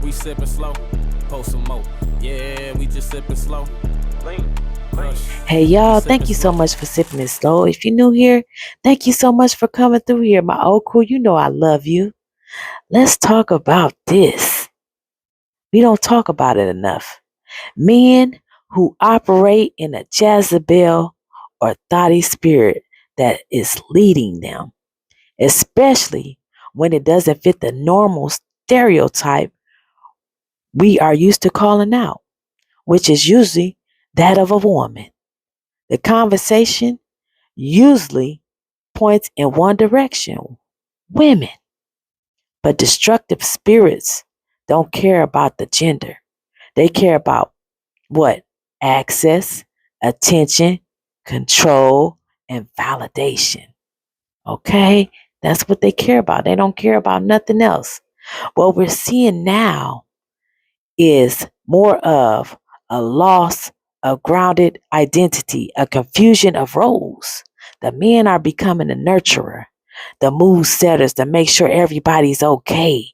We sippin' slow, post some more. Yeah, we just sippin' slow. Lean, Hey y'all, thank you so much for sipping it slow. If you're new here, thank you so much for coming through here. My old crew, you know I love you. Let's talk about this. We don't talk about it enough. Men who operate in a Jezebel or thoughty spirit that is leading them, especially when it doesn't fit the normal stereotype we are used to calling out, which is usually that of a woman. The conversation usually points in one direction, women. But destructive spirits don't care about the gender. They care about what? Access, attention, control, and validation. Okay? That's what they care about. They don't care about nothing else. What we're seeing now is more of a loss of grounded identity, a confusion of roles. The men are becoming the nurturer, the mood setters to make sure everybody's okay.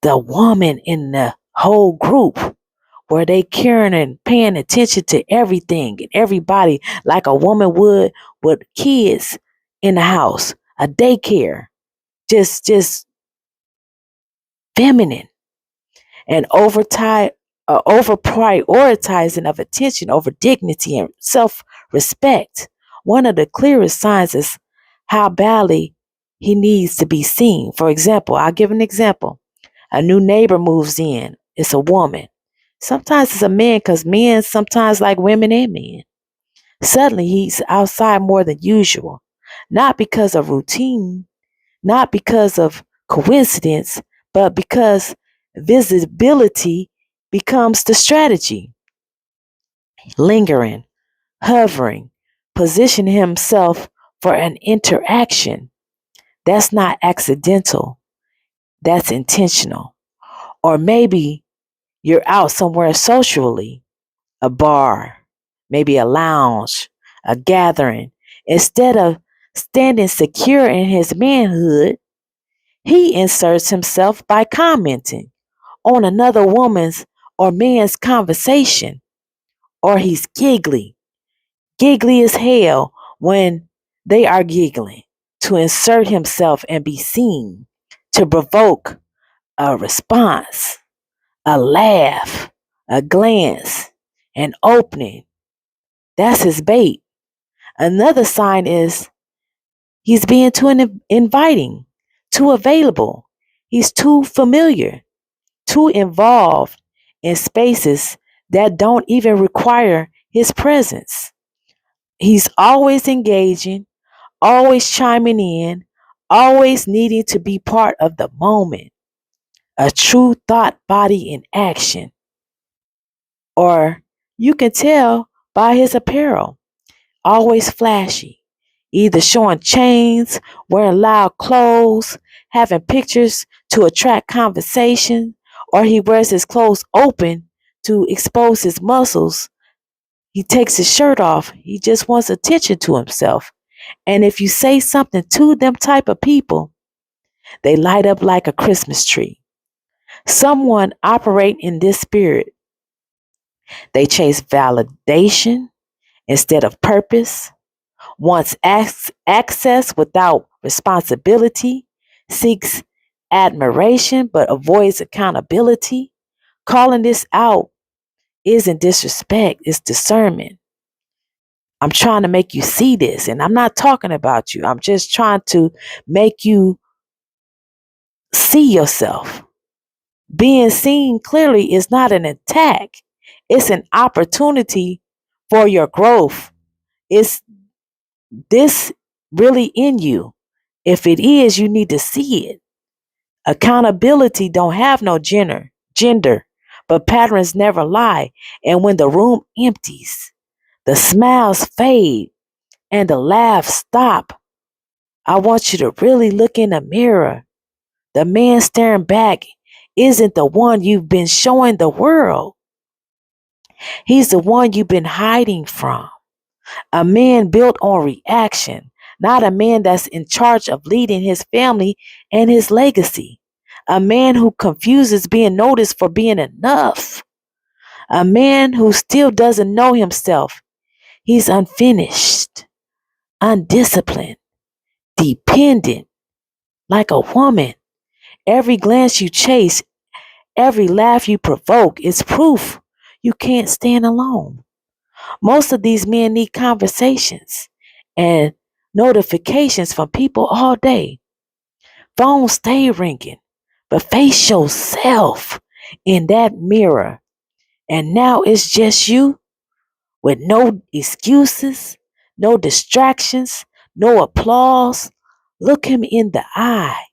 The woman in the whole group where they caring and paying attention to everything and everybody like a woman would with kids in the house, a daycare, just feminine and over prioritizing of attention over dignity and self-respect. One of the clearest signs is how badly he needs to be seen. For example, I'll give an example. A new neighbor moves in. It's a woman. Sometimes it's a man because men sometimes like women and men. Suddenly he's outside more than usual. Not because of routine, not because of coincidence, but because visibility becomes the strategy. Lingering, hovering, position himself for an interaction. That's not accidental, that's intentional. Or maybe you're out somewhere socially, a bar, maybe a lounge, a gathering. Instead of standing secure in his manhood, he inserts himself by commenting on another woman's or man's conversation, or he's giggly as hell when they are giggling, to insert himself and be seen, to provoke a response, a laugh, a glance, an opening. That's his bait. Another sign is he's being too inviting, too available. He's too familiar, too involved in spaces that don't even require his presence. He's always engaging, always chiming in, always needing to be part of the moment. A true thought body in action. Or you can tell by his apparel, always flashy, either showing chains, wearing loud clothes, having pictures to attract conversation, or he wears his clothes open to expose his muscles. He takes his shirt off. He just wants attention to himself. And if you say something to them type of people, they light up like a Christmas tree. Someone operating in this spirit, they chase validation instead of purpose, wants access without responsibility, seeks admiration but avoids accountability. Calling this out isn't disrespect, it's discernment. I'm trying to make you see this, and I'm not talking about you. I'm just trying to make you see yourself. Being seen clearly is not an attack, it's an opportunity for your growth. Is this really in you? If it is, you need to see it. Accountability don't have no gender, but patterns never lie. And when the room empties, the smiles fade and the laughs stop, I want you to really look in the mirror. The man staring back isn't the one you've been showing the world. He's the one you've been hiding from. A man built on reaction, not a man that's in charge of leading his family and his legacy. A man who confuses being noticed for being enough. A man who still doesn't know himself. He's unfinished, undisciplined, dependent, like a woman. Every glance you chase, every laugh you provoke is proof you can't stand alone. Most of these men need conversations and notifications from people all day. Phones stay ringing, but face yourself in that mirror. And now it's just you with no excuses, no distractions, no applause. Look him in the eye.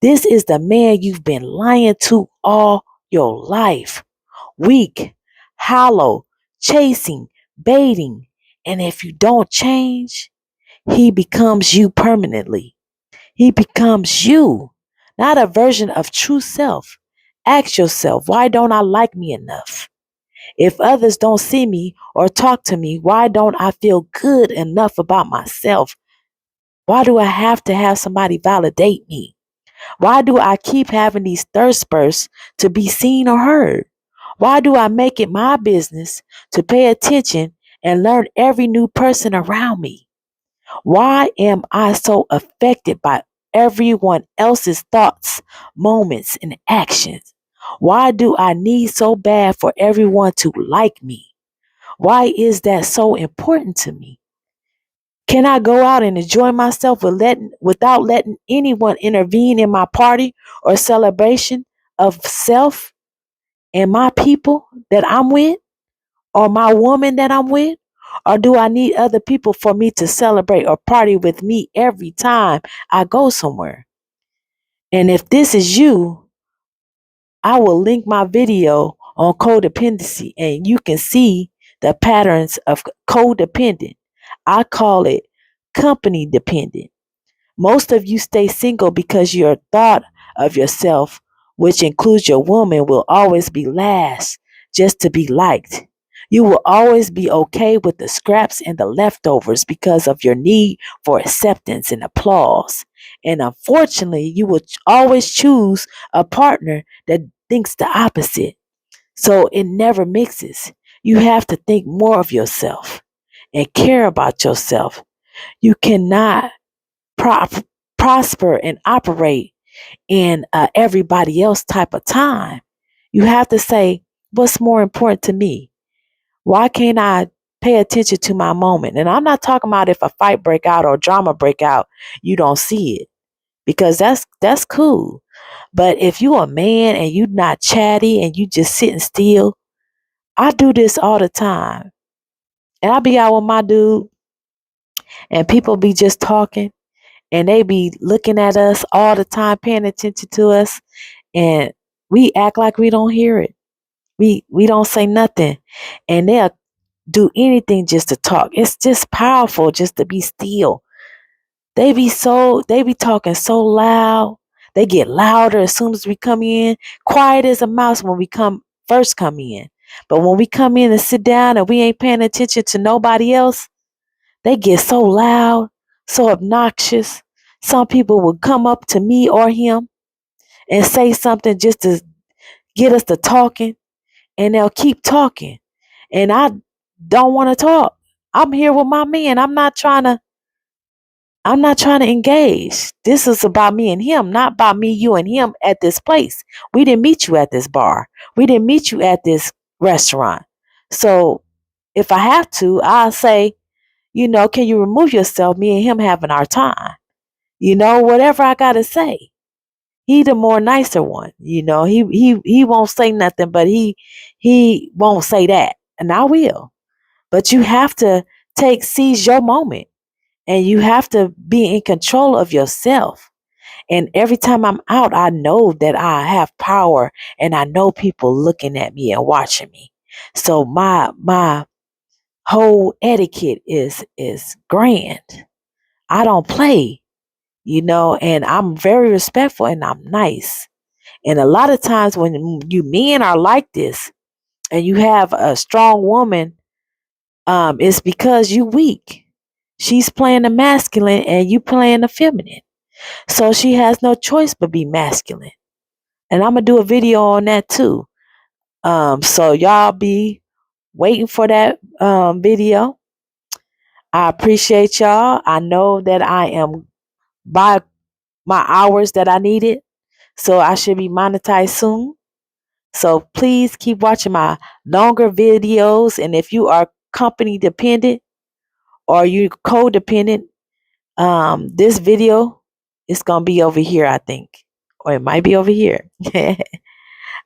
This is the man you've been lying to all your life. Weak, hollow, chasing, baiting. And if you don't change, he becomes you permanently. He becomes you, not a version of true self. Ask yourself, why don't I like me enough? If others don't see me or talk to me, why don't I feel good enough about myself? Why do I have to have somebody validate me? Why do I keep having these thirst bursts to be seen or heard? Why do I make it my business to pay attention and learn every new person around me? Why am I so affected by everyone else's thoughts, moments, and actions? Why do I need so bad for everyone to like me? Why is that so important to me? Can I go out and enjoy myself without letting anyone intervene in my party or celebration of self and my people that I'm with or my woman that I'm with? Or do I need other people for me to celebrate or party with me every time I go somewhere? And if this is you, I will link my video on codependency and you can see the patterns of codependent. I call it company dependent. Most of you stay single because your thought of yourself, which includes your woman, will always be last just to be liked. You will always be okay with the scraps and the leftovers because of your need for acceptance and applause. And unfortunately, you will always choose a partner that thinks the opposite. So it never mixes. You have to think more of yourself and care about yourself. You cannot pro- prosper and operate in everybody else type of time. You have to say, what's more important to me? Why can't I pay attention to my moment? And I'm not talking about if a fight break out or drama break out, you don't see it because that's cool. But if you a man and you not chatty and you just sitting still, I do this all the time. And I be out with my dude and people be just talking and they be looking at us all the time, paying attention to us, and we act like we don't hear it. We don't say nothing, and they'll do anything just to talk. It's just powerful just to be still. They be talking so loud. They get louder as soon as we come in. Quiet as a mouse when we first come in. But when we come in and sit down and we ain't paying attention to nobody else, they get so loud, so obnoxious. Some people will come up to me or him and say something just to get us to talking, and they'll keep talking. And I don't want to talk. I'm here with my man. I'm not trying to engage. This is about me and him, not about me, you, and him at this place. We didn't meet you at this bar. We didn't meet you at this restaurant. So if I have to, I'll say, can you remove yourself? Me and him having our time. Whatever I gotta say. He the more nicer one. He won't say nothing, but he won't say that. And I will. But you have to seize your moment. And you have to be in control of yourself. And every time I'm out, I know that I have power and I know people looking at me and watching me. So my whole etiquette is grand. I don't play, and I'm very respectful and I'm nice. And a lot of times when you men are like this and you have a strong woman, it's because you weak. She's playing the masculine and you playing the feminine. So she has no choice but be masculine. And I'm going to do a video on that too. So y'all be waiting for that video. I appreciate y'all. I know that I am by my hours that I needed. So I should be monetized soon. So please keep watching my longer videos. And if you are company dependent or you codependent, this video is gonna be over here, I think. Or it might be over here.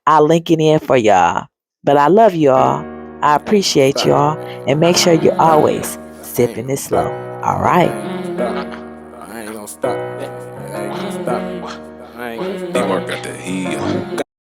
I'll link it in for y'all. But I love y'all. I appreciate y'all. And make sure you're always sipping it slow. All right.